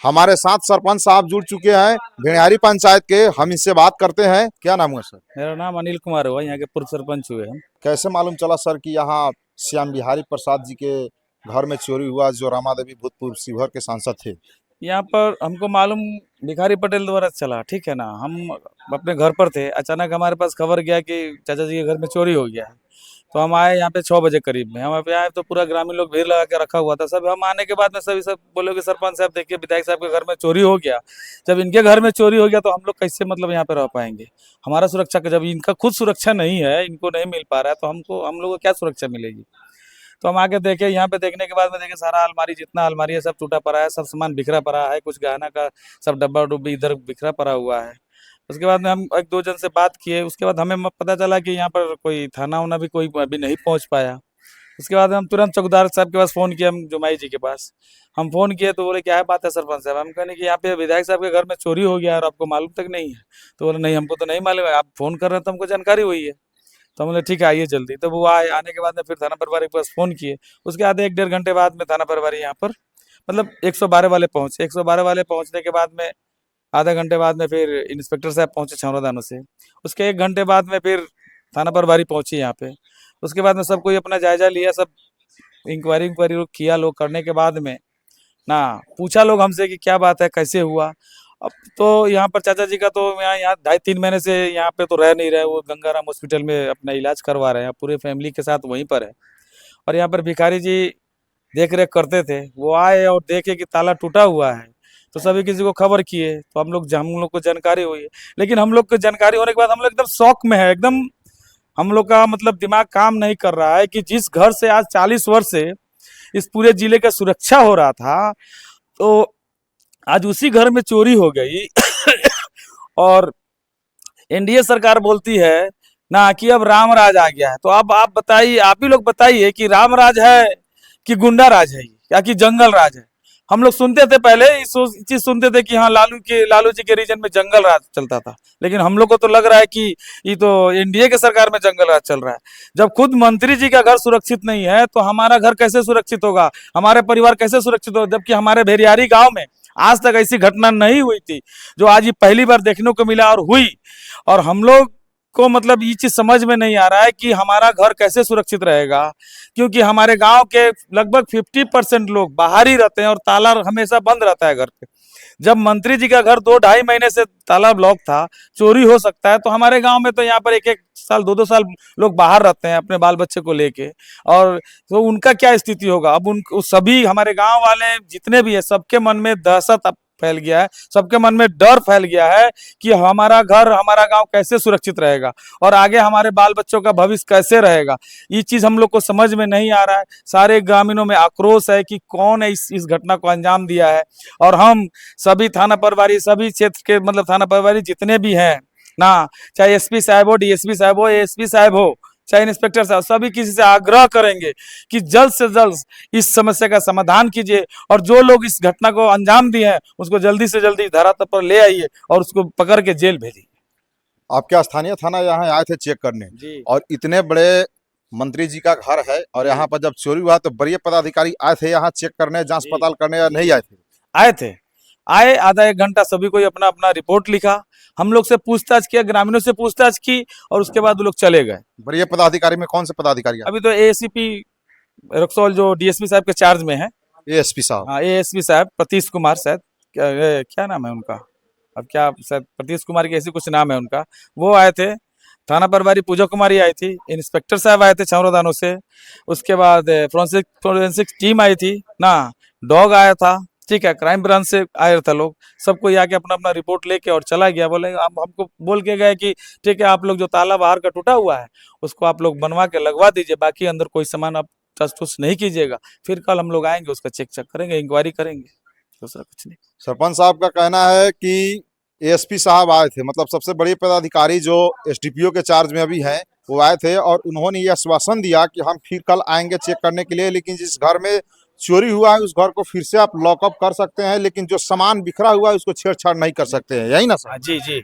हमारे साथ सरपंच साहब जुड़ चुके हैं भिड़ियारी पंचायत के। हम इनसे बात करते हैं। क्या नाम है सर? मेरा नाम अनिल कुमार हुआ, यहाँ के पूर्व सरपंच हुए हम। कैसे मालूम चला सर कि यहाँ श्याम बिहारी प्रसाद जी के घर में चोरी हुआ, जो रामा देवी भूतपूर्व शिवहर के सांसद थे? यहाँ पर हमको मालूम भिखारी पटेल द्वारा चला, ठीक है ना। हम अपने घर पर थे, अचानक हमारे पास खबर गया कि चाचा जी के घर में चोरी हो गया है। तो हम आए यहाँ पे 6 बजे करीब में। हम यहाँ पे आए तो पूरा ग्रामीण लोग भीड़ लगा के रखा हुआ था सब। हम आने के बाद में सभी सब बोले कि सरपंच साहब देखिए, विधायक साहब के घर में चोरी हो गया। जब इनके घर में चोरी हो गया तो हम लोग कैसे मतलब यहाँ पे रह पाएंगे? हमारा सुरक्षा का, जब इनका खुद सुरक्षा नहीं है, इनको नहीं मिल पा रहा है, तो हम लोग को क्या सुरक्षा मिलेगी? तो हम आके देखे, यहाँ पे देखने के बाद में देखे सारा अलमारी, जितना अलमारी है सब टूटा पड़ा है, सब सामान बिखरा पड़ा है, कुछ गहना का सब डब्बा डुब्बी इधर बिखरा पड़ा हुआ है। उसके बाद में हम एक दो जन से बात किए। उसके बाद हमें पता चला कि यहाँ पर कोई थाना उना भी कोई अभी नहीं पहुंच पाया। उसके बाद हम तुरंत चौकीदार साहब के पास फोन किया, हम जुमाई जी के पास हम फोन किए तो बोले क्या है बात है सरपंच साहब? हम कहने कि यहाँ पे विधायक साहब के घर में चोरी हो गया और आपको मालूम तक नहीं है। तो बोले नहीं, हमको तो नहीं मालूम है, आप फोन कर रहे हैं तो हमको जानकारी हुई है। तो हम बोले ठीक है आइए जल्दी। तो वो आए, आने के बाद में फिर थाना प्रभारी के पास फोन किए। उसके आधे 1 डेढ़ घंटे बाद में थाना प्रभारी यहाँ पर मतलब 112 वाले पहुंचे। 112 वाले पहुंचने के बाद में आधा घंटे बाद में फिर इंस्पेक्टर साहब पहुंचे छावरादानों से। उसके 1 घंटे बाद में फिर थाना प्रभारी पहुंची यहाँ पे। उसके बाद में सब कोई अपना जायजा लिया, सब इंक्वायरी इंक्वायरी लोग किया। लोग करने के बाद में ना पूछा लोग हमसे कि क्या बात है, कैसे हुआ। अब तो यहाँ पर चाचा जी का तो यहाँ यहाँ 2.5-3 महीने से यहाँ पे तो रह नहीं रहे, वो गंगाराम हॉस्पिटल में अपना इलाज करवा रहे हैं, पूरे फैमिली के साथ वहीं पर है। और यहाँ पर भिखारी जी देख रेख करते थे। वो आए और देखे कि ताला टूटा हुआ है, तो सभी किसी को खबर किए। तो हम लोग को जानकारी हुई है। लेकिन हम लोग को जानकारी होने के बाद हम लोग एकदम शौक में है, एकदम हम लोग का मतलब दिमाग काम नहीं कर रहा है कि जिस घर से आज 40 वर्ष से इस पूरे जिले का सुरक्षा हो रहा था, तो आज उसी घर में चोरी हो गई। और एनडीए सरकार बोलती है ना कि अब राम राज आ गया है। तो अब आप बताइए, आप ही लोग बताइए कि राम राज है कि गुंडा राज है या कि जंगल राज है? हम लोग सुनते थे पहले इस चीज सुनते थे कि हाँ लालू जी के रीजन में जंगल राज चलता था। लेकिन हम लोग को तो लग रहा है कि ये तो एनडीए के सरकार में जंगल राज चल रहा है। जब खुद मंत्री जी का घर सुरक्षित नहीं है तो हमारा घर कैसे सुरक्षित होगा, हमारे परिवार कैसे सुरक्षित होगा? जबकि हमारे भेरियारी गांव में आज तक ऐसी घटना नहीं हुई थी, जो आज ये पहली बार देखने को मिला और हुई। और हम लोग को मतलब ये चीज समझ में नहीं आ रहा है कि हमारा घर कैसे सुरक्षित रहेगा, क्योंकि हमारे गांव के लगभग 50% लोग बाहर ही रहते हैं और ताला हमेशा बंद रहता है घर पे। जब मंत्री जी का घर 2-2.5 महीने से ताला ब्लॉक था, चोरी हो सकता है, तो हमारे गांव में तो यहाँ पर 1-1 साल 2-2 साल लोग बाहर रहते हैं अपने बाल बच्चे को लेके। और तो उनका क्या स्थिति होगा? अब उन सभी हमारे गांव वाले जितने भी है, सबके मन में दहशत फैल गया है, सबके मन में डर फैल गया है कि हमारा घर हमारा गांव कैसे सुरक्षित रहेगा और आगे हमारे बाल बच्चों का भविष्य कैसे रहेगा। ये चीज हम लोग को समझ में नहीं आ रहा है। सारे ग्रामीणों में आक्रोश है कि कौन है इस घटना को अंजाम दिया है। और हम सभी थाना प्रभारी, सभी क्षेत्र के मतलब थाना प्रभारी जितने भी हैं ना, चाहे एसपी साहब हो, डीएसपी साहब हो, एएसपी साहब हो, चाहे इंस्पेक्टर साहब, सभी किसी से आग्रह करेंगे कि जल्द से जल्द इस समस्या का समाधान कीजिए और जो लोग इस घटना को अंजाम दिए हैं उसको जल्दी से जल्दी धरातल पर ले आइए और उसको पकड़ के जेल भेजिए। आपके स्थानीय थाना यहाँ आए थे चेक करने, जी और इतने बड़े मंत्री जी का घर है, और यहाँ पर जब चोरी हुआ तो बड़े पदाधिकारी आए थे यहाँ चेक करने, जांच जी पड़ताल करने, या जी नहीं आए थे? आए थे। आए, आधा 1 घंटा सभी कोई अपना अपना रिपोर्ट लिखा, हम लोग से पूछताछ किया, ग्रामीणों से पूछताछ की और उसके बाद वो लोग चले गए। बड़े पदाधिकारी में कौन से पदाधिकारी आए? अभी तो एसीपी रक्सौल जो डीएसपी साहब के चार्ज में है। एएसपी साहब? हाँ, एएसपी साहब प्रतीश कुमार, शायद क्या नाम है उनका, अब क्या शायद प्रतीश कुमार की ऐसी कुछ नाम है उनका। वो आए थे। थाना प्रभारी पूजा कुमारी आई थी। इंस्पेक्टर साहब आए थे छावरादानों से। उसके बाद फोरेंसिक टीम आई थी ना, डॉग आया था, ठीक है, क्राइम ब्रांच से आए थे लोग। सबको आके अपना अपना रिपोर्ट लेके और चला गया। बोले हमको बोल के गए कि ठीक है, आप लोग जो ताला बाहर का टूटा हुआ है उसको आप लोग बनवा के लगवा दीजिए, बाकी अंदर कोई सामान आप टच टुच नहीं कीजिएगा। फिर कल हम लोग आएंगे, उसका चेक करेंगे, इंक्वायरी करेंगे, दूसरा कुछ नहीं। सरपंच साहब का कहना है कि एएसपी साहब आए थे, मतलब सबसे बड़े पदाधिकारी जो एसडीपीओ के चार्ज में अभी हैं, वो आए थे और उन्होंने ये आश्वासन दिया कि हम फिर कल आएंगे चेक करने के लिए, लेकिन जिस घर में चोरी हुआ है उस घर को फिर से आप लॉकअप कर सकते हैं, लेकिन जो सामान बिखरा हुआ है उसको छेड़छाड़ नहीं कर सकते हैं, यही ना सर? हाँ जी जी।